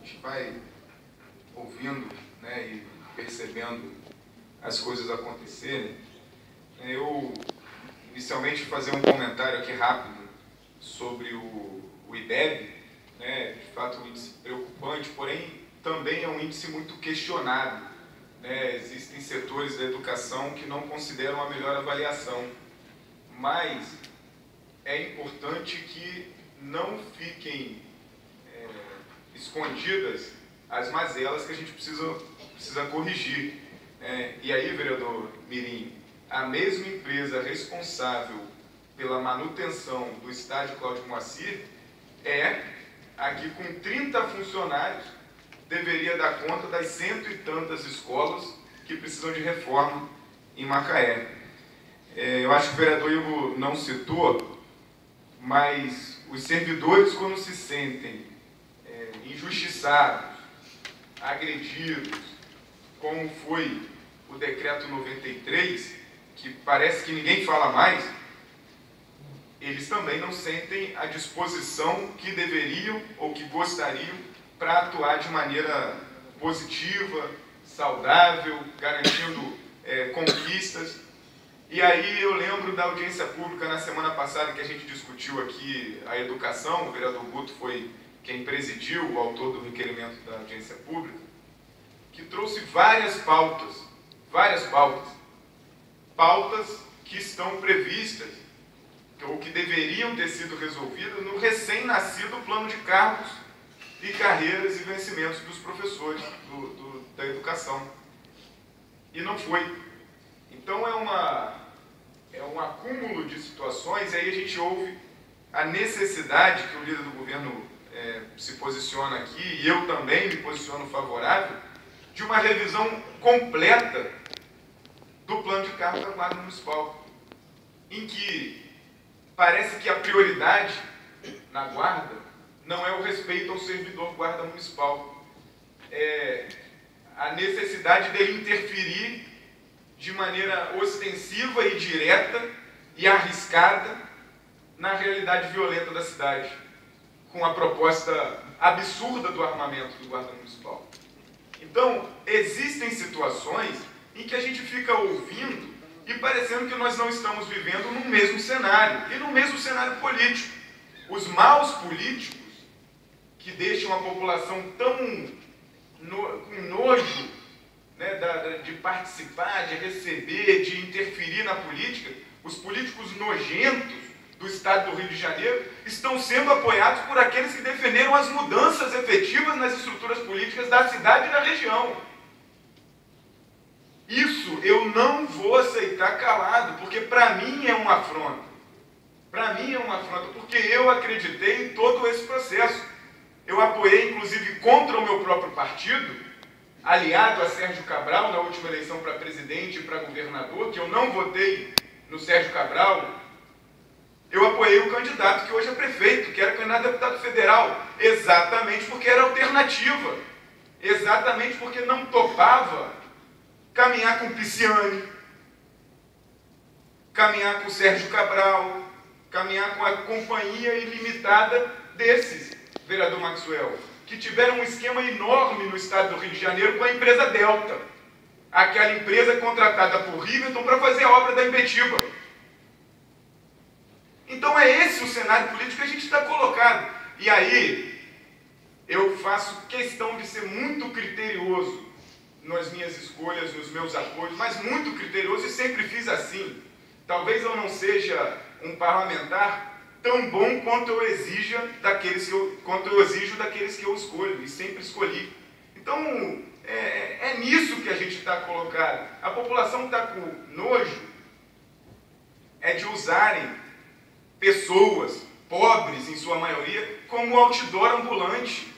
gente vai ouvindo, né, e percebendo as coisas acontecerem. Eu, inicialmente, fazer um comentário aqui rápido sobre o IDEB, né, de fato um índice preocupante, porém também é um índice muito questionado, né? Existem setores da educação que não consideram a melhor avaliação, mas é importante que não fiquem escondidas as mazelas que a gente precisa corrigir. E aí, vereador Mirim, a mesma empresa responsável pela manutenção do estádio Cláudio Moacir é a que, com 30 funcionários, deveria dar conta das 100 e tantas escolas que precisam de reforma em Macaé. Eu acho que o vereador Ivo não citou, mas os servidores, quando se sentem injustiçados, agredidos, como foi o decreto 93, que parece que ninguém fala mais, eles também não sentem a disposição que deveriam ou que gostariam para atuar de maneira positiva, saudável, garantindo conquistas. E aí eu lembro da audiência pública na semana passada que a gente discutiu aqui a educação, o vereador Guto foi quem presidiu, o autor do requerimento da audiência pública, que trouxe várias pautas que estão previstas, ou que deveriam ter sido resolvidas no recém-nascido plano de cargos e carreiras e vencimentos dos professores da educação. E não foi. Então é um acúmulo de situações, e aí a gente ouve a necessidade que o líder do governo se posiciona aqui, e eu também me posiciono favorável, de uma revisão completa do plano de cargos da Guarda Municipal, em que parece que a prioridade na Guarda não é o respeito ao servidor Guarda Municipal, é a necessidade dele interferir de maneira ostensiva e direta e arriscada na realidade violenta da cidade, com a proposta absurda do armamento do Guarda Municipal. Então, existem situações em que a gente fica ouvindo e parecendo que nós não estamos vivendo no mesmo cenário, e no mesmo cenário político. Os maus políticos, que deixam a população tão com nojo, né, de participar, de receber, de interferir na política, os políticos nojentos do Estado do Rio de Janeiro estão sendo apoiados por aqueles que defenderam as mudanças efetivas nas estruturas políticas da cidade e da região. Isso eu não vou aceitar calado, porque para mim é uma afronta. Para mim é uma afronta, porque eu acreditei em todo esse processo. Eu apoiei, inclusive, contra o meu próprio partido, aliado a Sérgio Cabral na última eleição para presidente e para governador, que eu não votei no Sérgio Cabral. Eu apoiei o candidato que hoje é prefeito, que era candidato a deputado federal, exatamente porque era alternativa, exatamente porque não topava caminhar com o Pisciani, caminhar com o Sérgio Cabral, caminhar com a companhia ilimitada desses, vereador Maxwell, que tiveram um esquema enorme no estado do Rio de Janeiro com a empresa Delta, aquela empresa contratada por Riverton para fazer a obra da Impetiba. Então é esse o cenário político que a gente está colocado. E aí eu faço questão de ser muito criterioso nas minhas escolhas, nos meus apoios, mas muito criterioso, e sempre fiz assim. Talvez eu não seja um parlamentar tão bom quanto eu exijo daqueles que eu escolho, e sempre escolhi. Então, é nisso que a gente está colocado. A população está com nojo de usarem pessoas, pobres em sua maioria, como outdoor ambulante.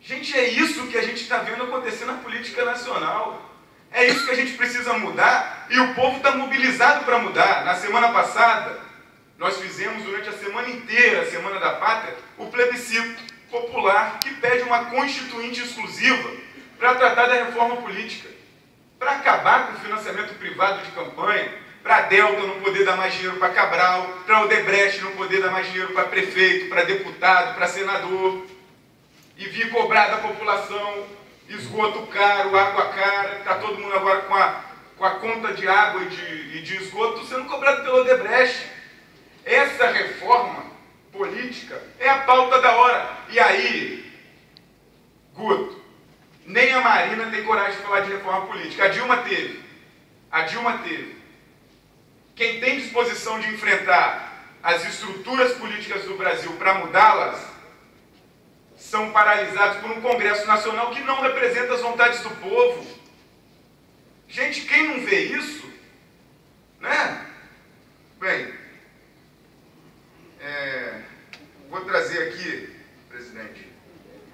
Gente, é isso que a gente está vendo acontecer na política nacional. É isso que a gente precisa mudar, e o povo está mobilizado para mudar. Na semana passada, nós fizemos durante a semana inteira, a Semana da Pátria, o plebiscito popular que pede uma constituinte exclusiva para tratar da reforma política, para acabar com o financiamento privado de campanha, para a Delta não poder dar mais dinheiro para Cabral, para a Odebrecht não poder dar mais dinheiro para prefeito, para deputado, para senador. e vir cobrar da população esgoto caro, água cara, está todo mundo agora com a conta de água e de esgoto sendo cobrado pelo Odebrecht. Essa reforma política é a pauta da hora. E aí, Guto, nem a Marina tem coragem de falar de reforma política. A Dilma teve. A Dilma teve. Quem tem disposição de enfrentar as estruturas políticas do Brasil para mudá-las são paralisados por um Congresso Nacional que não representa as vontades do povo. Gente, quem não vê isso, né? Bem, vou trazer aqui, presidente,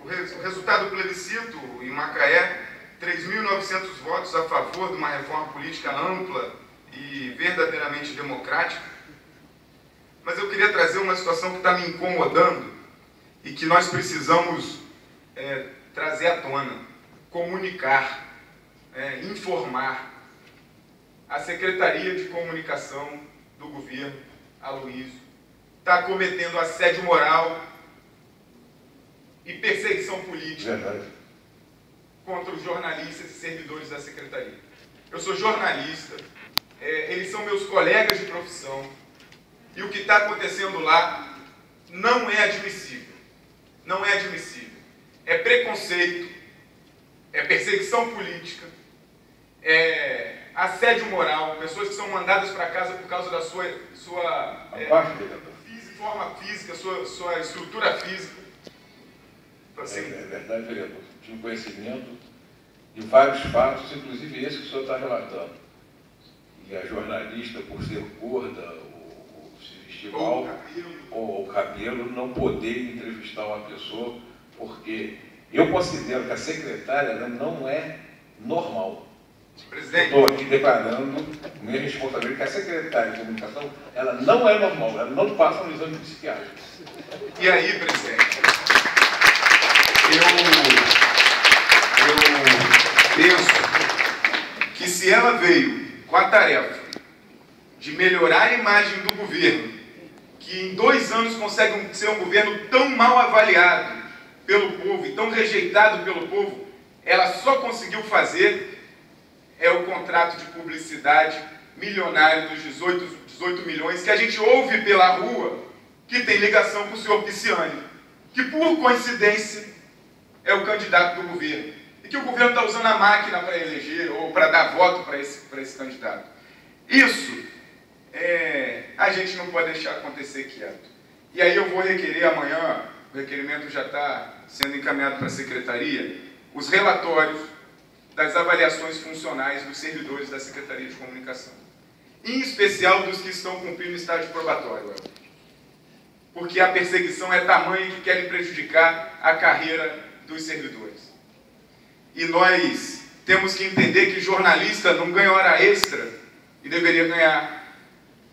o resultado do plebiscito em Macaé: 3.900 votos a favor de uma reforma política ampla e verdadeiramente democrática. Mas eu queria trazer uma situação que está me incomodando e que nós precisamos trazer à tona, comunicar, informar. A Secretaria de Comunicação do governo, Aloysio, está cometendo assédio moral e perseguição política contra os jornalistas e servidores da Secretaria. Eu sou jornalista, eles são meus colegas de profissão, e o que está acontecendo lá não é admissível. Não é admissível. É preconceito, é perseguição política, é assédio moral, pessoas que são mandadas para casa por causa da sua forma física, sua estrutura física. Assim, é verdade, vereador. Tinha conhecimento de vários fatos, inclusive esse que o senhor está relatando. E a jornalista, por ser gorda, ou se vestir mal, ou o cabelo, não poder entrevistar uma pessoa, porque eu considero que a secretária ela não é normal. Presidente, estou aqui declarando minha responsabilidade, que a secretária de comunicação ela não é normal, ela não passa no exame psiquiátrico. E aí, presidente, eu penso que se ela veio com a tarefa de melhorar a imagem do governo, que em 2 anos consegue ser um governo tão mal avaliado pelo povo e tão rejeitado pelo povo, ela só conseguiu fazer o contrato de publicidade milionário dos 18 milhões que a gente ouve pela rua, que tem ligação com o senhor Pisciani, que por coincidência é o candidato do governo, e que o governo está usando a máquina para eleger ou para dar voto para esse candidato. Isso a gente não pode deixar acontecer quieto. E aí eu vou requerer amanhã, o requerimento já está sendo encaminhado para a secretaria, os relatórios das avaliações funcionais dos servidores da Secretaria de Comunicação, em especial dos que estão cumprindo estágio probatório, porque a perseguição é tamanha que querem prejudicar a carreira dos servidores. E nós temos que entender que jornalista não ganha hora extra e deveria ganhar.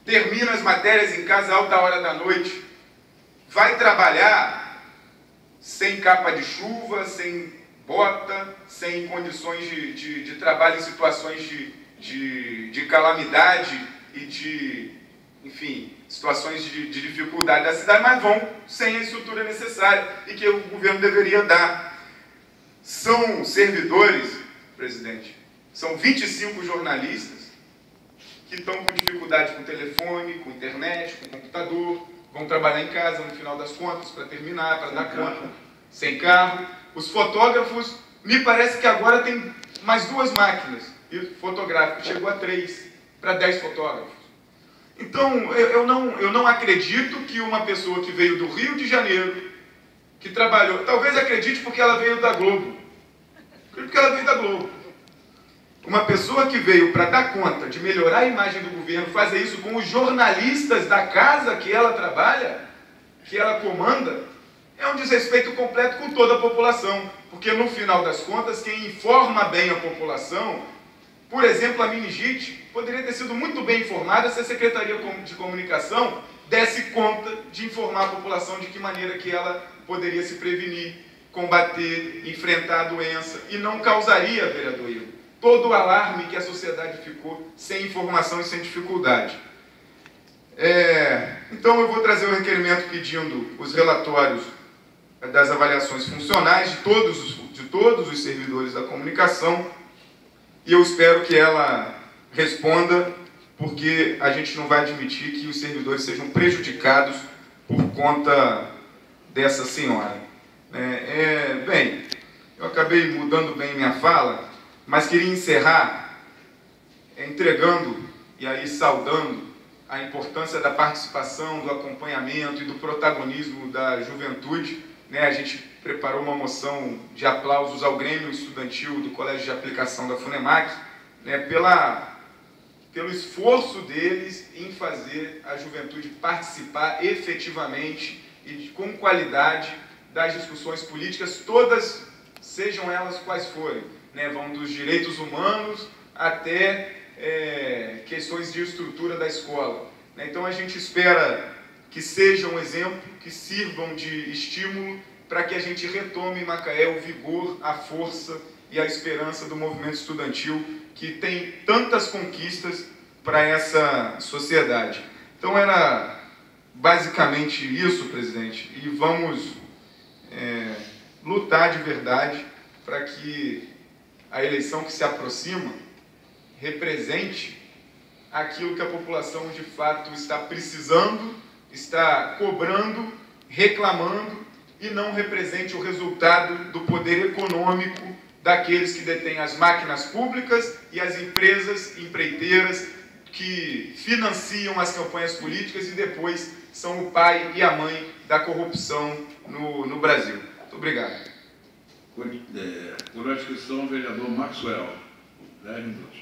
Termina as matérias em casa alta hora da noite, vai trabalhar sem capa de chuva, sem bota, sem condições de trabalho em situações de calamidade e de, enfim, situações de dificuldade da cidade, mas vão sem a estrutura necessária e que o governo deveria dar. São servidores, presidente, são 25 jornalistas que estão com dificuldade com telefone, com internet, com computador, vão trabalhar em casa no final das contas para terminar, para dar conta, sem carro. Os fotógrafos, me parece que agora tem mais 2 máquinas fotográficas, chegou a 3, para 10 fotógrafos. Então, eu não acredito que uma pessoa que veio do Rio de Janeiro, que trabalhou, talvez acredite porque ela veio da Globo, porque ela veio da Globo. Uma pessoa que veio para dar conta de melhorar a imagem do governo, fazer isso com os jornalistas da casa que ela trabalha, que ela comanda, é um desrespeito completo com toda a população, porque no final das contas, quem informa bem a população, por exemplo, a meningite, poderia ter sido muito bem informada se a Secretaria de Comunicação desse conta de informar a população de que maneira que ela poderia se prevenir, combater, enfrentar a doença, e não causaria, vereador Igor, todo o alarme que a sociedade ficou sem informação e sem dificuldade. Então eu vou trazer o requerimento pedindo os relatórios das avaliações funcionais de todos os servidores da comunicação, e eu espero que ela responda, porque a gente não vai admitir que os servidores sejam prejudicados por conta dessa senhora. Bem, eu acabei mudando bem minha fala, mas queria encerrar entregando e aí saudando a importância da participação, do acompanhamento e do protagonismo da juventude. A gente preparou uma moção de aplausos ao Grêmio Estudantil do Colégio de Aplicação da FUNEMAC, pelo esforço deles em fazer a juventude participar efetivamente e com qualidade das discussões políticas, todas, sejam elas quais forem, vão dos direitos humanos até questões de estrutura da escola. Então a gente espera que sejam um exemplo, que sirvam de estímulo para que a gente retome em Macaé o vigor, a força e a esperança do movimento estudantil, que tem tantas conquistas para essa sociedade. Então era basicamente isso, presidente, e vamos lutar de verdade para que a eleição que se aproxima represente aquilo que a população de fato está precisando, está cobrando, reclamando, e não represente o resultado do poder econômico daqueles que detêm as máquinas públicas e as empresas empreiteiras que financiam as campanhas políticas e depois são o pai e a mãe da corrupção no Brasil. Muito obrigado. Por a inscrição, o vereador Maxwell. 10 minutos.